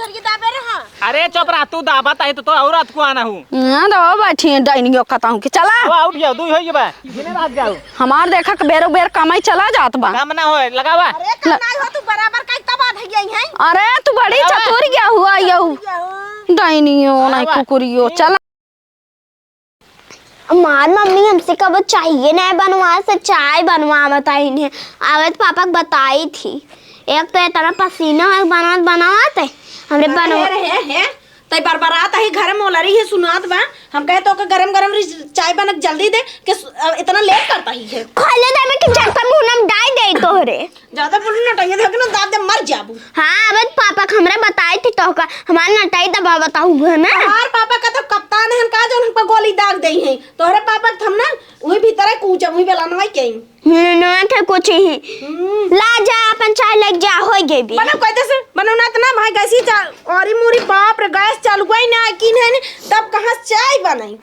चतुरी दाबे रहा। अरे चुप रहा तू दाबत है तो और रात को आना हूँ। हां दवा बैठी डाइनिंग कहता हूं कि चला अब आउट जाओ दूई होई बा दिने रात जाओ हमार देखा के बेरो बेर कमाई चला जात बा काम ना होए लगावा। अरे कनाई हो तू बराबर का तबाह हो गई है। अरे तू बड़ी चतुर गया हुआ यू डाइनिंग नहीं कुकुरियो चला। हमार मम्मी हमसे कब चाहिए नहीं बनवा से चाय बनवा बताई नहीं आवत पापा को बताई थी। एक तो इतना पसीना है बनाते हमरे बनवा है तई बरबरात है घर में ओलरी है सुनात बा। हम कहे तो गरम गरम चाय बनक जल्दी दे कि इतना लेट करता ही है। खोले दे में कि जब मुंह नम डाई दे तोहरे ज्यादा बोल नटाइए देख ना दाब दे मर जाबू। हां आवत पापा हमरे बताई थी तो का हमार नटाई दबा बताऊ ना। हमार पापा का तो कप्तान है का जो हमको गोली दाग दई है तोहरे पापा हम ना वही भीतर कूच वही बेला नई के ना थे कुछ ही ला जा अपन चाय लग जा हो गई भी बना कहते से बनो ना इतना भाई गैसी औरी मूरी बाप रे गैस चालू गई ना किन है तब कहां चाय बनाई।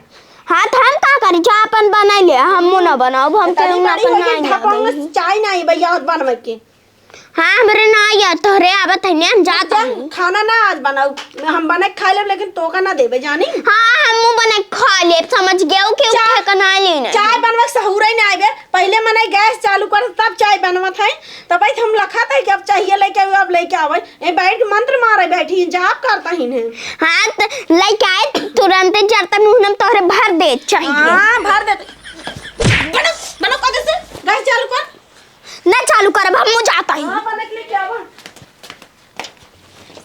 हां तो हम का करी जा अपन बना ले हम ना बनाओ हम के अपन चाय नहीं भैया बनवे के। हां हमरे ना या तोरे आवत है ने हम जाते हैं खाना ना आज बनाओ हम बने खा ले लेकिन तो का ना देबे जानी। हां हम बने खा ले समझ गए के उठे का ना लेना चाय बनवा सहूरे नहीं आवे पहले मने गैस चालू कर तब चाय बनवत है तब भाई हम लखा था कि अब चाहिए लेके अब लेके आवे ए बैठ के मंत्र मारे बैठी जाप करता ही ने। हां तो लेके आए तुरंत जरता मुंह में तोरे भर दे चाहिए। हां भर दे बनो बनो कदे से गैस चालू कर ना चालू कर अब हम जाता ही। हां बने के लिए क्या बा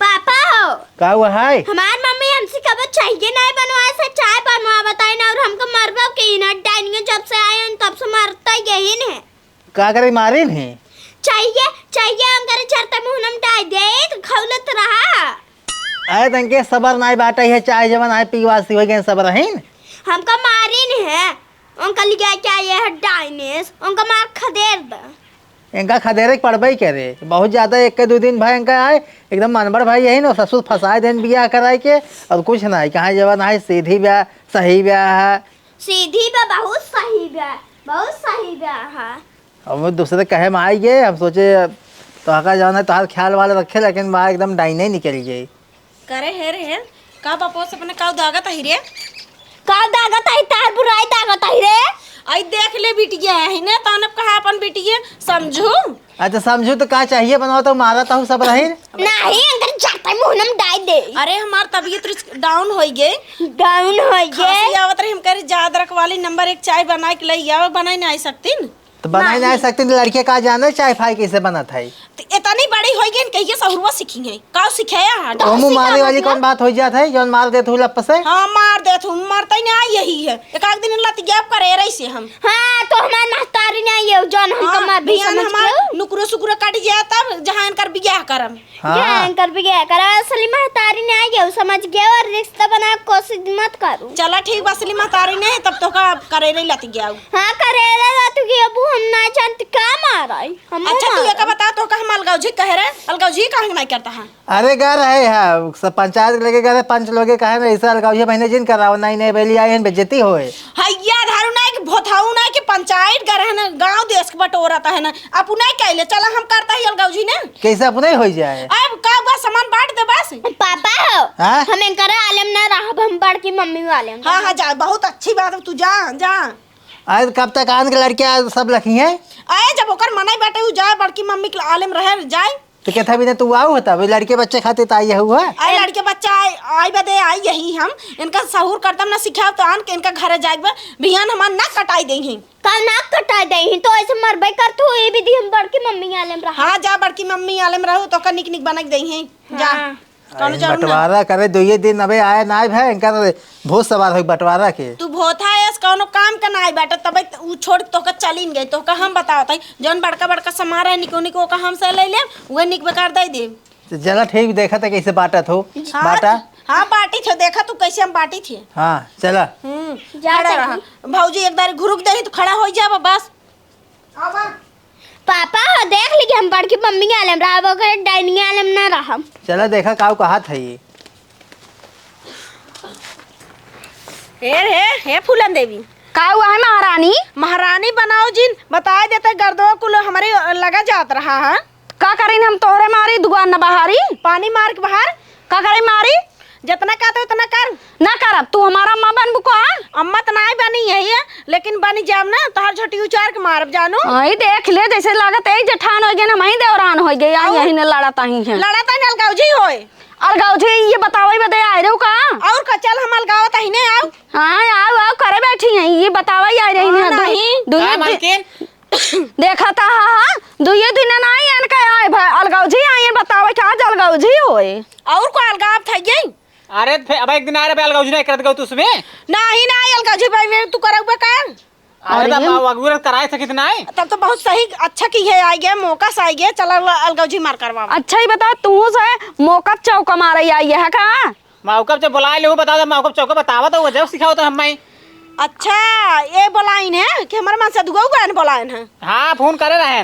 पापा हो का हुआ है हमार मम्मी हमसे कब चाहिए नहीं बनवा से चाय बनवा बताई ना और हमको मरबा के ना डाइनिंग जब से आए हैं तब से मरता यही ने का करे मारे ने चाहिए चाहिए हम करे चरता मुंह नम डाल दे तो खौलत रहा। आए तंके सबर नाई बाटा है चाय जवन आए पीवासी हो गए सबर हइन हमका मारिन है उनका लिया चाहिए है डाइनेस उनका मार खदेर द इनका खदेरे पड़बई करे बहुत ज्यादा एक के दो दिन भाई इनका आए एकदम मनबर भाई यही ना ससुर फंसाए दिन बियाह कराए के और कुछ ना कहाँ जवन है सीधी ब्याह सही ब्याह है सीधी बा बहुत सही ब्याह है। अब वो दूसरे कहे में आई गए हम सोचे तो जवन है तो ख्याल वाले रखे लेकिन बाहर एकदम डाइने निकल गई करे हेर का बापो से अपने का दागत है रे का दागत है तार बुराई दागत है रे आई देख ले बिटिया है ना तने कहा अपन बिटिया समझू। अच्छा समझू तो का चाहिए बनाओ तो मारा था सब रही नहीं अंदर जाता मुंह डाल दे। अरे हमार तबीयत डाउन हो गई आवत रही हम करे याद रख वाली नंबर 1 चाय बना के लई आवे बनाई नहीं सकती तो बना नहीं सकती लड़के का जाने चाय फाई कैसे बना था इतनी बड़ी हो गई कहिए सहुरवा सीखी है का सिखाया है मुंह मारने वाली कौन बात हो जात है जौन मार दे तू लप से। हां मार दे तू मारता ही नहीं यही है एक आध दिन लत गैप करे रही से हम। हां तो हमार महतारी नहीं है जौन हम मार भी समझ हमार नुकरो सुकरो काट जाए तब जहां इनकर बियाह करम हां इनकर बियाह कर असली महतारी नहीं है समझ गए और रिश्ता बना कोशिश मत करू। चला ठीक असली महतारी नहीं तब तो का करे रही लत गया। हां करे लत गया अब हम ना जानते का मारा हम। अच्छा तू एक बता तो का हम अलगाव जी कह रहे अलगाव जी काहे नहीं करता है। अरे गा रहे है सब पंचायत लेके गए पंच लोगे कहे ना ऐसा अलगाव ये महीने जिन कराओ नहीं बेली आए बेइज्जती होए हैया धारू ना कि भोथाऊ ना कि पंचायत घर है ना गांव देश के बटोरता है ना अपना कहले चला हम करता है अलगाव जी ने कैसे अपने हो जाए अब का बस सामान बांट दे बस। पापा हो हम इनकर आलम ना रहा हम बड़ की मम्मी वाले। हां हां जा बहुत अच्छी बात है तू जा जा आज कब तक आन के लड़के सब रखी हैं आए जब ओकर मनाई बैठे उ जाए बड़की मम्मी के आलम रहे जाए तो कहता भी ना तू आओ होता लड़के बच्चे खाते तो आई हुआ आई लड़के बच्चा आई बदे आई यही हम इनका सहूर करतम ना सिखाओ तो आन के इनका घर जाए बिहान हमार ना कटाई दे हैं का ना कटा दे ही तो ऐसे मरबे कर तू ये भी दी हम बड़की मम्मी आलम रहा। हां जा बड़की मम्मी आलम रहू तो का निक निक बना के दे हैं जा बंटवारा करे दो ये दिन अबे आए ना भाई इनका भूत सवार हो बंटवारा के तू भोथा है कौनो काम का ना बैठा तब उ छोड़ तो का चलीन गई तो का हम बतावत है जौन बड़का बड़का समार है निको निको का हम से ले ले वह निक बेकार दे दे चला ठीक देखा था कैसे बाटा हो बाटा। हां बाटी थे देखा तू कैसे हम बाटी थे। हां चला खड़ा रहा भौजी एक बार घुरुक दे तो खड़ा हो जा बस आवा पापा हो देख ली हम बड़की मम्मी आलम रहा वो करे डाइनिंग आलम ना रहा। चला देखा काऊ कहा था ये हे फूलन देवी का हुआ है महारानी महारानी बनाओ जिन बता देते गर्दो कुल हमारे लगा जात रहा है का करीन हम तोहरे मारी दुकान न बहारी पानी मार के बाहर का करे मारी जितना कहते उतना कर। ना करब तू हमारा अम्मा बनबू को अम्मा तो नहीं बनी यही है, लेकिन बनी जाब ना तोहर छोटी उचार के मारब जानू। आई देख ले जैसे लागत है जेठान हो गए ना वही देवरान हो गए यही ने लड़ता ही है लड़ाता नहीं अलगाव जी होए। अलगाव जी ये बताओ बदे आए रहो का और का चल हम अलगावत ही नहीं आओ। हाँ आओ आओ करे बैठी है ये बतावा आ रही है मालकिन देखा था हाँ दुए दिन ना आई एन का आए भाई अलगाव जी आई बतावे का आज अलगाव जी होए और को अलगाव था गई। अरे अब एक दिन आ रहे अलगाव जी नहीं करत गौ तू उसमें नहीं नहीं अलगाव जी भाई तू करब कर। अरे अगुर कराए थे कितना है तब तो बहुत सही अच्छा की है आ गया मौका से आ गया चल अलगाव जी मार करवा। अच्छा ही बता तू से मौका चौका मारे आई है का मौका जब बुला ले बता दो मौका चौका बतावा तो जब सिखाओ तो हम अच्छा ये बोलाइन है कि हमारे मन से दुगो गए बोलाइन है। हाँ फोन करे रहे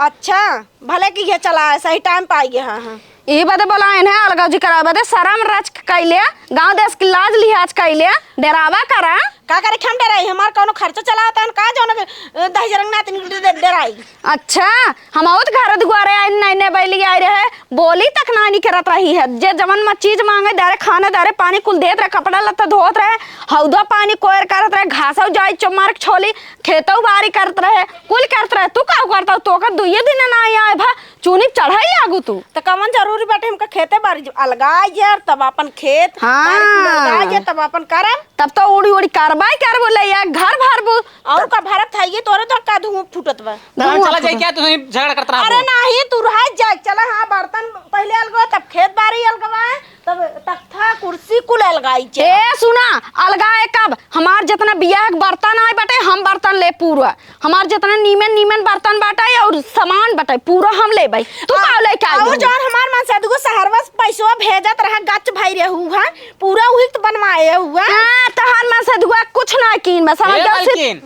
अच्छा भले की ये चला है सही टाइम पाई गया। हाँ ये बदे बोलाइन है अलगाव जी करा बदे शरम रच कैले गांव देश की लाज लिहाज कैले डरावा करा का करे खम डराई हमार कोनो खर्चा चला होता है का जो दही जरंग ना तीन डराई। अच्छा हम और घर दुआरे आए नैने बैली आए रहे बोली तक नहीं करत रही है जे जमन में चीज मांगे दारे खाने दारे पानी कुल देत रहे कपड़ा लत्ता धोत रहे हौदा पानी कोयर करत रहे घासौ जाई चमार छोली खेतौ बारी करत रहे कुल करत रहे तू का करता तो का दुए दिन ना आए भा चूनी चढ़ाई लागू तू तो कमन जरूरी बाटे हमका खेते बारी अलगाई यार तब अपन खेत हाँ। अलगाई तब अपन करम तब तो उड़ी उड़ी करबाई कर बोले या घर भर बो और का भारत था ये तोरे तो का धुआं फूटत बा। चला जाए क्या तू झगड़ा करता अरे नहीं तू रह जा चला। हाँ बर्तन पहले अलगवा तब खेत बारी अलगवा तब तख्ता कुर्सी कुल अलगाई छे। ए सुना अलगाए कब हमार जितना बियाह के बर्तन आए बटे हम बर्तन ले पूरा हमार जितना नीमन नीमन बर्तन बाटे और सामान बाटे पूरा हम ले भाई तू का ले का और जौन हमार मन से दुगो शहरवा पैसा भेजत रहा गच भाई रे हुआ पूरा वही तो बनवाए हुआ। हां तहन में से दुआ कुछ ना कीन में समझ गया सिर्फ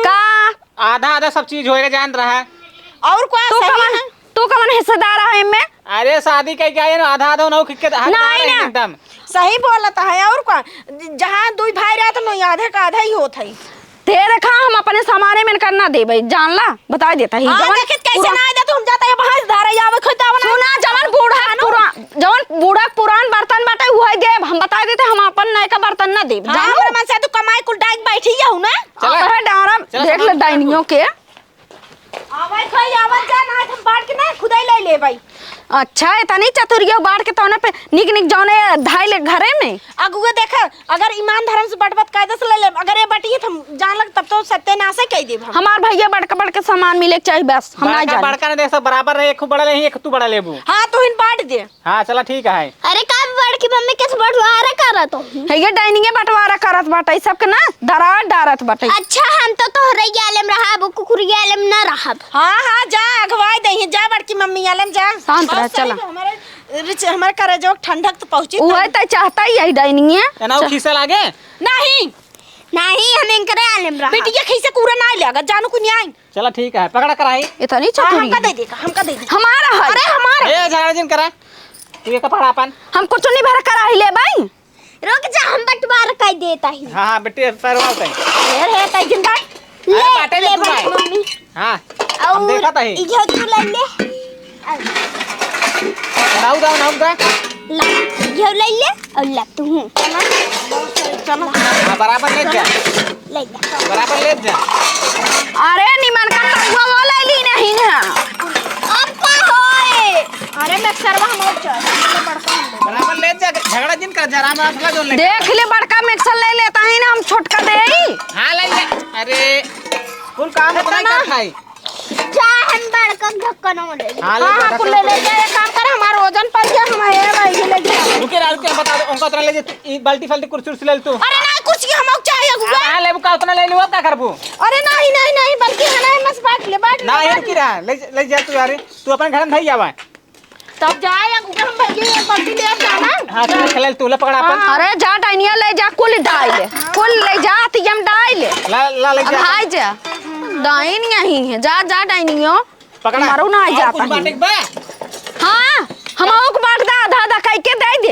का आधा आधा सब चीज होएगा जान रहा है और क्या तू कौन हिस्सेदार है में अरे शादी का क्या है आधा आधा ना नहीं एकदम सही बोलत है। और क्या जहाँ दुई भाई रहे तो नहीं आधे का आधा ही होत है। तेरे खा हम अपने सामाने में करना दे भाई जान ला बता देता ही देखत कैसे ना आए तो हम जाता है बाहर धारे जावे खोता बना सुना जवन बूढ़ा पुरान बर्तन बाटे हुए देब हम बता देते हम अपन नए का बर्तन ना देब जान मेरे मन से तू कमाई कुल डाइक बैठी जाऊ ना चल डारा देख ले डाइनियों के आवे खई आवे जा ना हम बांट के ना खुदाई ले ले भाई। अच्छा इतनी चतुरिया बांट के तोने पे निक निक जौने धाई ले घरे में अगुए देखा अगर ईमान धर्म से बटबट कायदा से ले ले अगर ये बटी हम जान लग तब तो सत्यानाश कह देब हम। हमार भैया बड़का बड़का सामान मिले के चाहिए बस हम ना जाने बड़का ने देख सब बराबर है एक बड़ा ले एक तू बड़ा लेबू। हां तो इन बांट दे। हां चला ठीक है। अरे का बड़की मम्मी कैसे बंटवारा करत हो है ये डाइनिंग बंटवारा करत बाटे सब के ना दरार डारत बाटे। अच्छा हम तो तोहरे आलम रहा वो कुकुरी आलम ना रहा। हां हां जा अगवाई दही जा बड़की मम्मी आलम जा शांत रह चला हमारे करे जो ठंडक तो पहुंची ओए त चाहता ही यही डाइनिंग है ना खीसा लागे नहीं नहीं हम इनकरे आलम रहा बिटिया खीसे कूड़ा ना लेगा जानू को नहीं आई। चला ठीक है पकड़ा कराई इतनी हमका चतुरी दे देगा हमका दे दे हमारा है अरे हमारा ए झाड़ा जिन करा तू ये कपड़ा अपन हम कुछ नहीं भर करा ही ले भाई रुक जा हम बंटवारा कर देता ही। हां हां बेटे पैर मारते ढेर है तै जिंदा अरे बाटे ले तू भाई मम्मी हां हम देखा था ही इधर तू ले ले नाउ दा ला इधर ले ले और ला तू चलो हां बराबर ले जा ले ले बराबर ले जा। अरे निमन का तगवा वो ले ली नहीं ना अपा होए अरे मैं सरवा हम और चल बड़का हम बराबर ले जा झगड़ा जिन कर जरा में असला जोन ले देख ले बड़का मिक्सर ले लेता है ना हम छोटका दे हां ले ले अरे फुल काम अपना कर खाई जा हम बड़का ढक्कन ले हां हां कुल ले जा एक काम कर हमारा वजन पर जा हम है भाई ले जा रुके बता दो उनका उतना ले जा ई बाल्टी फाल्टी कुर्सी ले तू। अरे नहीं कुछ की हम चाहिए गुआ हां ले का उतना ले लियो का करबू। अरे नहीं नहीं नहीं बल्कि है ना मस बांट ना यार की रहा ले जा तू यार तू अपन घर में धई आवा तब जाए गुआ हम भैया एक बाल्टी ले जाना। हां चल खेल तू ले पकड़ा अपन अरे जा डाइनिया ले जा कुल डाल ले कुल ले जा तियम डाल ले ला ले जा भाई जा डाइनिया ही है जा जा डाइनियो पकड़ा मारो ना आ जाता कुछ बाटे बा हां हम को बांट दा आधा आधा कह के दे दे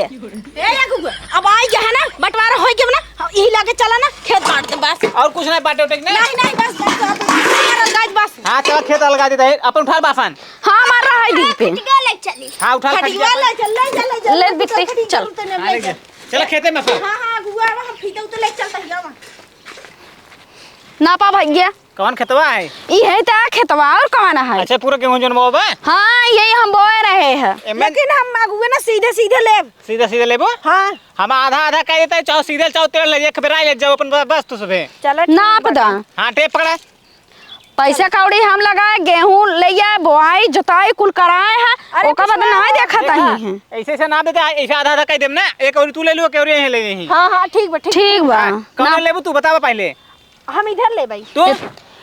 ए या गुआ अब आई जा है ना बंटवारा होई के ना यही लाके चला ना खेत बांट दे बस और कुछ नहीं बाटे उटे नहीं नहीं बस हमारा गाज बस हां चल खेत अलगा दे अपन फार बाफन हां मार रहा आई दी पे ले चली हाँ उठा खटिया ले चल ले चल ले बिट्टी, चल। चल खेते में फिर। हां गुआ हम फीते उते ले चलता हिया ना पा भैया कौन खेतवा है? ये तो खेतवा और कमाना है। अच्छा पूरा गेहूं जोन बोबा हाँ यही हम बोए रहे हैं। लेकिन हम अगुए ना सीधे सीधे लेब। सीधा सीधा लेबो। हां हम आधा आधा कह देते चाहो सीधे चाहो तेल ले एक बेरा ले जाओ अपन बस तू सबे। चलो नाप दा हां टेप पकड़ा। पैसा कौड़ी हम लगाए गेहूं ले बोआई जोताई कुल कराए हैं ओका बाद नहीं देखा तही है। ऐसे ऐसे नाप देते ऐसे आधा आधा कह देम ना एक और तू ले लो एक और यहीं ले नहीं। हां ठीक बा ठीक बा कौन लेबो तू बतावा पहले। हम इधर ले भाई। तू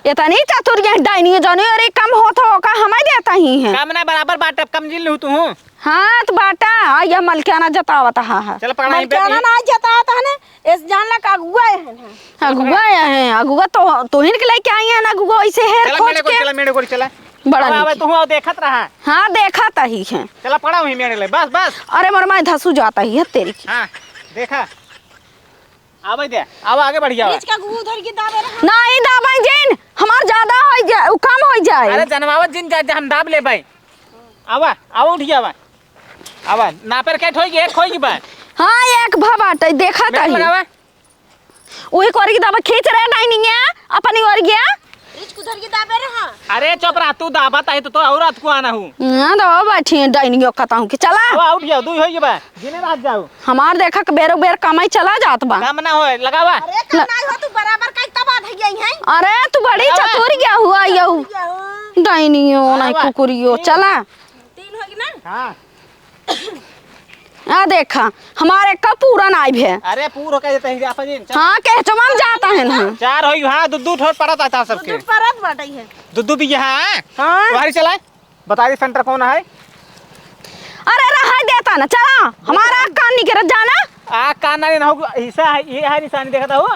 इतनी चतुर डाइनी जाने और एक कम होता होगा हमें देता ही है। काम ना बराबर बाट कम जिल लू तू हूं। हाँ तो बाटा यह मलकाना जतावता है। चल पकड़ा मैं जाना ना जताता है ना इस जानला का अगुआ है। अगुआ है अगुआ तो हिन के लेके आई है ना अगुआ ऐसे हेर खोज के चला मेरे को चला बड़ा अब तू आओ देखत रहा। हाँ देखा तही है। चला पकड़ा वहीं मेरे ले बस बस। अरे मोर माय धसू जाता ही है तेरी हां देखा आवे दे अब आगे बढ़ जाओ। इसका गु उधर के दावे रहा। नहीं दाबाई जिन हमार ज्यादा हो जाए कम हो जाए। अरे जनवावत जिन जा हम दाब ले भाई। आवा आवा उठ जावा आवा ना पर कैट होई एक होई बा। हाँ एक भबाट देखा मैं तही लगावा वही कोरी की दाबा खींच रहे डाइनिंग है अपनी ओर गया। इसको उधर के दावे रहा। अरे चुप रह तू दाबत है तो और रात को आना हूं। हां तो बैठी डाइनिंग कहता हूं कि चला आवा उठ जाओ दुई होई बा जिने रात जाओ। हमार देखा के बेरो बेर कमाई चला जात बा। काम ना होए लगावा। अरे कनाई हो तू बराबर का तबाह है गई है। अरे तू बड़ी चतुर गया हुआ यू डाइनियो नहीं कुकुरियो चला तीन होगी ना। हां आ देखा हमारे का पूरा नाइब है। अरे पूरा कह देते हैं आपा जी। हाँ कह चमम जाता है ना चार होई हां दूध दूध पड़ता था सबके। दूध परत बाटई है। दूध भी यहां हां तुम्हारी चलाए बता दे सेंटर कौन है। अरे रहा देता ना चला हमारा कान नहीं कर जाना। आ कान ना हो हिस्सा है ये है निशानी देखा था हो।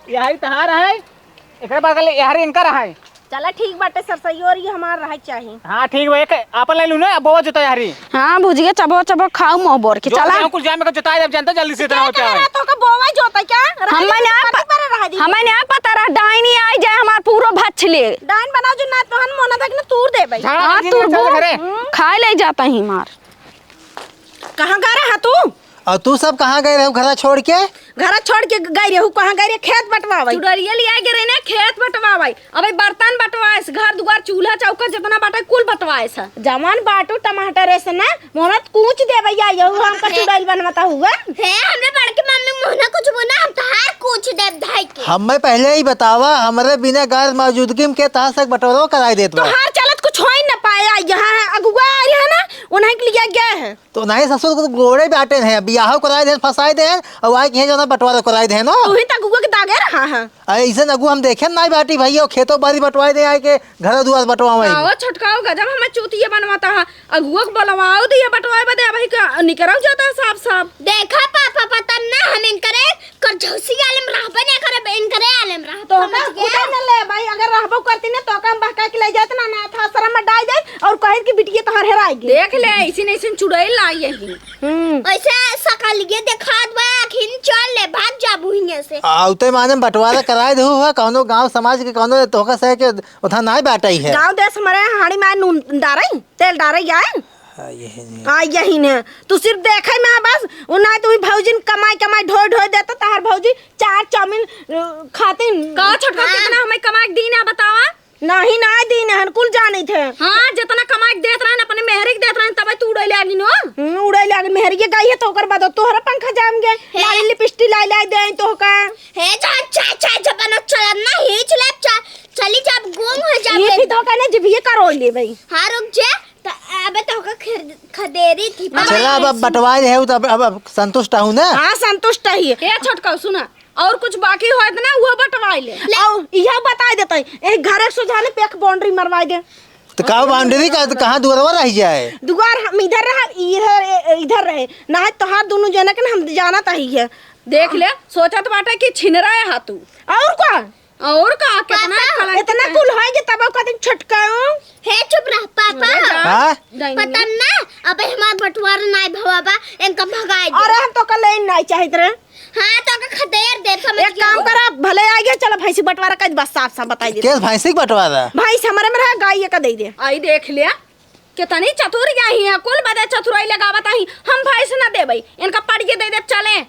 ये है तहार है एकरे बाद ये है इनका रहा है। चला ठीक बाटे सरसई और ये हमार रह चाहिए। हां ठीक है एक आपन ले लू ना बोवा जोता यारी। हाँ बुझिए चबो चबो खाओ मोह बोर के चला कुछ जाए में को जोता जब जानता जल्दी से इतना होता है। तो का बोवा जोता क्या हमें ना पता रहा डाइनी आई जाए हमार पूरा भछले डाइन बनाओ जो ना तोहन मोना तक ना तूर दे भाई। हाँ तू खाए ले जाता ही मार। कहां गा रहा तू? और तू सब कहाँ गए रहे घर छोड़ के? घर छोड़ के गई रहू कहां गई रे खेत बटवावे। चुड़ैया लिया के रे ने खेत बटवावे अबे बर्तन बटवाए घर दुआर चूल्हा चौका जितना बाटे कुल बटवाए सा जमान बाटू टमाटर ऐसे ना मोना कूच दे भैया यहू हमका चुड़ैल बनवाता हुआ। हे हमने बड़ के मम्मी मोहना कुछ बोना हम तहार कुछ दे धाई के। हमें पहले ही बतावा हमारे बिना गैर मौजूदगी में के तहां से बटवारा कराई देत तो बा। हार चलत कुछ हो ही न पाया यहाँ अगुआ आ रहा है ना उन्हें के लिए गया है। तो नहीं ससुर को गोड़े बाटे हैं बियाह कराए देन फसाए देन और आए के जो ना बटवारा कराए देन नो। तू ही तक अगुआ के दागे रहा है। ऐसे नगु हम देखे नहीं बाटी भैया खेतों बाड़ी बटवाए दे आए के घर दुआर बटवावे। आओ छटकाओ गजब हमें चूतिया बनवाता है अगुआ को बुलवाओ दिया बटवाए बदे भाई का निकराव जाता है साफ साफ। देखा पापा पता ना हम इनकरे कर झोसी आलम रहबे ने करे इनकरे आलम रह तो उठा न ले भाई अगर रहबो करती ना तो काम बहका के ले जात ना था शर्म में डाल दे और कहे कि बिटिया तोहर हेराएगी। देख ले ऐसी नहीं ऐसी चुड़ैल लाई है ऐसे सकालिए देखात बा अखिन चल ले भाग जाबू हिने से। आउते माने बटवारा कराए दे हुआ कौनो गांव समाज के कौनो तोका से के उठा नहीं बाटई है। गांव देश हमारे हाड़ी में नून डारई तेल डारई आए यही ने तू सिर्फ देखे में बस उना तू भौजी कमाई कमाई ढोय ढोय देता तहार भौजी 4 चाउमीन खातिन का छटका कितना हमें कमाई दी ना बतावा। नहीं ना दिन हन कुल जाने थे। हाँ जितना कमाई देत रहन अपने मेहरी के देत रहन तब तू उड़ै लागी नो उड़े लाग मेहर के गई है तो ओकर बाद तोहरा पंखा जाम गए लाली लिपस्टिक लाई लाई दे तो का हे जा चा चा जबन चल ना ही चले चली जब गुम हो ये जाबे भी धोखा ने जब ये करो ले भाई। हां रुक जा तो अबे तो का खदेरी थी चला अब बटवाए है तो अब संतुष्ट हूं ना। हां संतुष्ट ही ए छटका सुना और कुछ बाकी होत ना वो बटवाई ले और यह बता देते एक घर सुझाने पे एक बाउंड्री मरवा दे तो का बाउंड्री का कहां दुआरवा रह जाए। दुआर हम इधर रहा इधर रहे ना तोहार दोनों जना के हम जाना ही है। देख ले सोचत बाटे कि छिन रहा है तू और का और का कितना कलंक इतना कुल है जे तब कदिन छटकाऊं। हे चुप रह पापा हां पता ना अबे हमार बटवार नाई भवाबा इनका भगाई दे। अरे हम तो कल नहीं चाहिए रे। हां तो का खदेर दे समझ एक काम करा भले आ गया चलो भैंसी बंटवारा का बस साफ साफ बताई दे। केस भैंसी बटवारा भैंस हमारे में रहा गाय का दे दे। आई देख लिया कितनी चतुर यही है, कुल बदे चतुराई लगावत आई। हम भैंस न देबई, इनका पड़िए दे दे चले।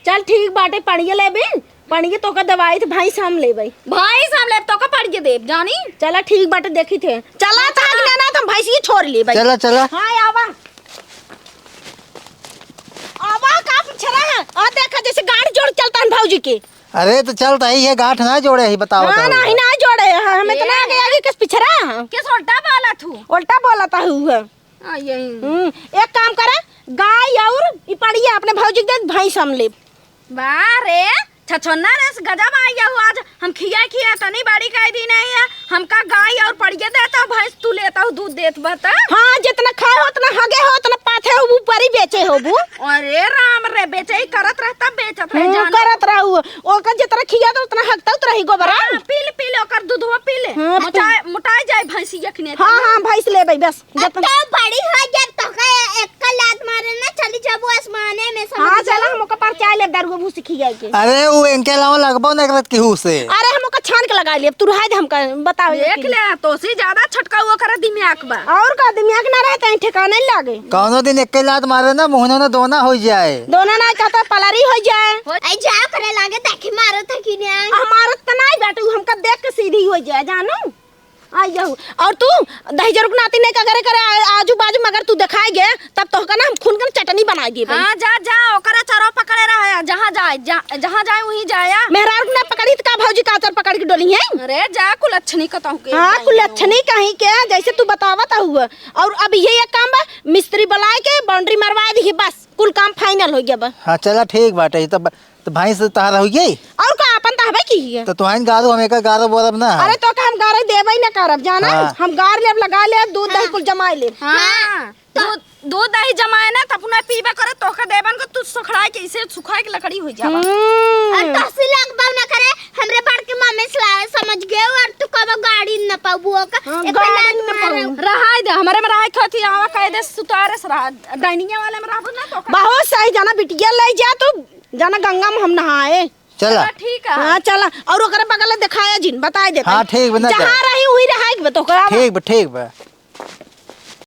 चल ठीक बाटे, पढ़िए ले बिन पढ़िए तो का दवाई थे भाई हम ले भाई भैंस हम ले तो का पड़िए देब जानी। चला ठीक बाटे देखी थे। चला था ना तुम भैंसी छोड़ लिए भाई। चला चला। हाँ आवा आवा का पीछे रहा और देखा जैसे गाड़ी जोड़ चलता है भौजी के। अरे तो चलता ही है, गांठ ना जोड़े ही बताओ। हाँ नहीं ना जोड़े हाँ, हमें तो ना गया कि किस पीछे रहा किस उल्टा बोला तू? उल्टा बोला था हुआ। यही एक काम करे गाय और ई पड़िए अपने भौजी के दे भैंस हम ले। बारे छछन्ना रस गजब आया हुआ आज। हम खिया तनी बड़ी कह दी नहीं है, हमका गाय और पड़िए देता हूँ, भैंस तू लेता हूँ दूध देत बता। हाँ जितना खाए हो उतना हगे हो उतना पाथे हो ऊपर ही बेचे हो बू। अरे राम रे बेचे ही करत रहता बेचत है जान। करत रहू ओकर जितना खिया तो उतना हकता उतना ही गोबरा। पीले पीले ओकर दूधवा पीले हाँ, मोटाई जाए भैंसी यखने। हाँ हाँ भैंस ले भाई बस तो बड़ी हो जाए तो का एक का लात मारे ना चली जब आसमाने में समझ। हाँ चला हमको पर चाय ले दरगो भूसी खिया के। अरे वो इनके अलावा लगभग न करत केहू से। अरे हमको छान के लगा लिए तू रहा दे हमका बताओ। देख ले तो से ज्यादा छटका हुआ कर दिमाग बा। और का दिमाग ना रहता है ठिकाने नहीं लागे। कौनो दिन एक लात मारे ना मुहनो ना दोना हो जाए। दोनों ना कहता पलारी हो जाए। आई जा करे लागे ताकि मारो था कि नहीं। हमारा तो नहीं बैठू हमका देख के सीधी हो जाए जानो आइयो। और तू दही जरूर नाती नहीं करे करे आजू बाजू मगर तू दिखाए गे तब तो का ना हम खून के चटनी बना दिए। हां जा जा ओकरा चारो पकड़े रहा जहां जाए वहीं जाया। मेहरार ने पकड़ी तो का भौजी का चार पकड़ के डोली है। अरे जा कुलच्छनी कहता के। हां कुलच्छनी कहीं के जैसे तू बतावत हुआ। और अब ये एक काम बा मिस्त्री बुलाए के बाउंड्री मरवा दी बस कुल काम फाइनल हो गया बा। हाँ चला ठीक बाटे तब तो भैंस तहार हो गई। और का अपन तहबे की है तो तुहान गारो हमें का गारो बोलब ना। अरे तो का हम गारे देबई ना करब जाना। हाँ। हम गार लेब लगा ले दूध दही कुल जमाई ले। हां दूध दही जमाए ना त अपना पीबे करे तो का देबन को तू सुखड़ा के इसे सुखाए के लकड़ी हो जावा। और तहसील लगबाव ना करे हमरे बाड़ के मामे सलाह समझ गए। और तू कब गाड़ी न पाबू का एक लात मारे रहाय दे हमरे में रहाय खती आवा कह दे सुतारे से रहा डाइनिंग वाले में रहबो ना तो बहुत सही जाना बिटिया ले जा तू जाना गंगा में हम नहाए। चला ठीक है। हाँ चला और ओकरे बगल दिखाया जिन बताए देता। हाँ, ठीक बना जहाँ रही वही रहा तो ठीक बा।